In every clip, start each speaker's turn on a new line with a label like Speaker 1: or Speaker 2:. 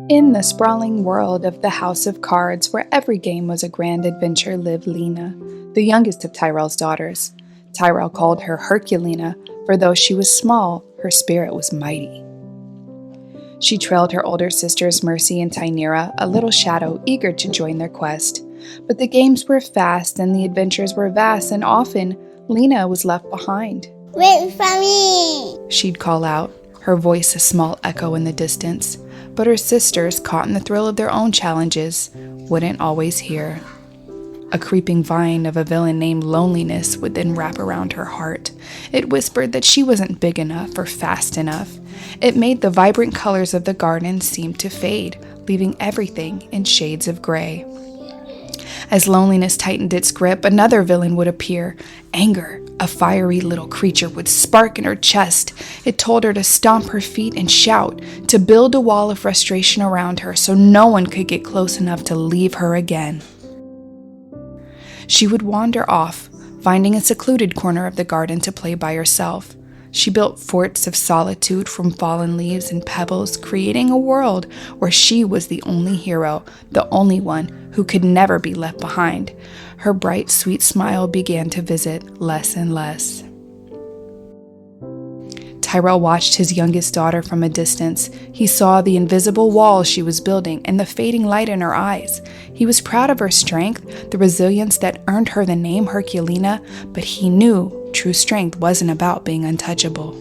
Speaker 1: In the sprawling world of the House of Cards, where every game was a grand adventure, lived Lena, the youngest of Tyrell's daughters. Tyrell called her Herculena, for though she was small, her spirit was mighty. She trailed her older sisters Mercy and Tynera, a little shadow eager to join their quest. But the games were fast and the adventures were vast, and often Lena was left behind.
Speaker 2: "Wait for me!"
Speaker 1: She'd call out, her voice a small echo in the distance. But her sisters, caught in the thrill of their own challenges, wouldn't always hear. A creeping vine of a villain named Loneliness would then wrap around her heart. It whispered that she wasn't big enough or fast enough. It made the vibrant colors of the garden seem to fade, leaving everything in shades of gray. As loneliness tightened its grip, another villain would appear. Anger, a fiery little creature, would spark in her chest. It told her to stomp her feet and shout, to build a wall of frustration around her so no one could get close enough to leave her again. She would wander off, finding a secluded corner of the garden to play by herself. She built forts of solitude from fallen leaves and pebbles, creating a world where she was the only hero, the only one who could never be left behind. Her bright, sweet smile began to visit less and less. Tyrell watched his youngest daughter from a distance. He saw the invisible wall she was building and the fading light in her eyes. He was proud of her strength, the resilience that earned her the name Herculena, but he knew true strength wasn't about being untouchable.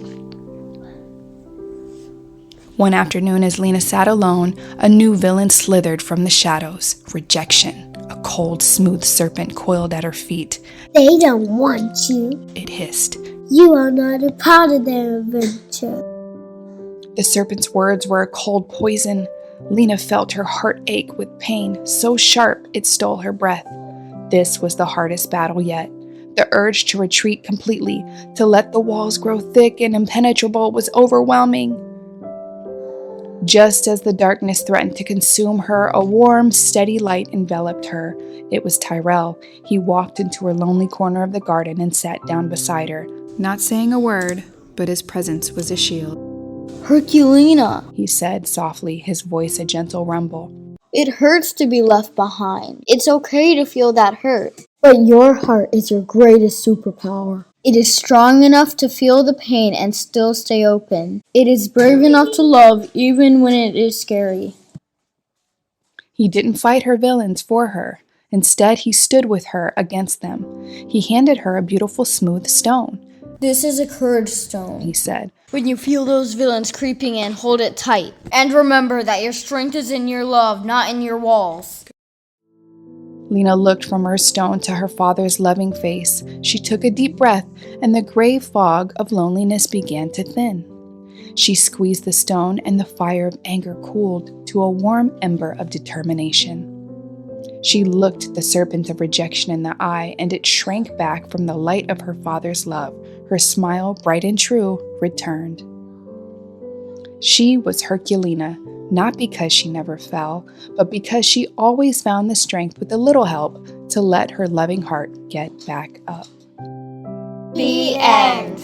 Speaker 1: One afternoon, as Lena sat alone, a new villain slithered from the shadows. Rejection. A cold, smooth serpent coiled at her feet.
Speaker 2: "They don't want you.
Speaker 1: It hissed.
Speaker 2: You are not a part of their adventure."
Speaker 1: The serpent's words were a cold poison. Lena felt her heart ache with pain, so sharp it stole her breath. This was the hardest battle yet. The urge to retreat completely, to let the walls grow thick and impenetrable, was overwhelming. Just as the darkness threatened to consume her, a warm, steady light enveloped her. It was Tyrell. He walked into her lonely corner of the garden and sat down beside her, not saying a word, but his presence was a shield.
Speaker 3: "Herculena,"
Speaker 1: He said softly, his voice a gentle rumble.
Speaker 3: "it hurts to be left behind. It's okay to feel that hurt.
Speaker 2: But your heart is your greatest superpower.
Speaker 3: It is strong enough to feel the pain and still stay open. It is brave enough to love even when it is scary."
Speaker 1: He didn't fight her villains for her. Instead, he stood with her against them. He handed her a beautiful smooth stone.
Speaker 3: "This is a courage stone,"
Speaker 1: He said.
Speaker 3: "When you feel those villains creeping in, hold it tight. And remember that your strength is in your love, not in your walls."
Speaker 1: Lena looked from her stone to her father's loving face. She took a deep breath, and the gray fog of loneliness began to thin. She squeezed the stone, and the fire of anger cooled to a warm ember of determination. She looked the serpent of rejection in the eye, and it shrank back from the light of her father's love. Her smile, bright and true, returned. She was Herculena, not because she never fell, but because she always found the strength, with a little help, to let her loving heart get back up.
Speaker 3: The end.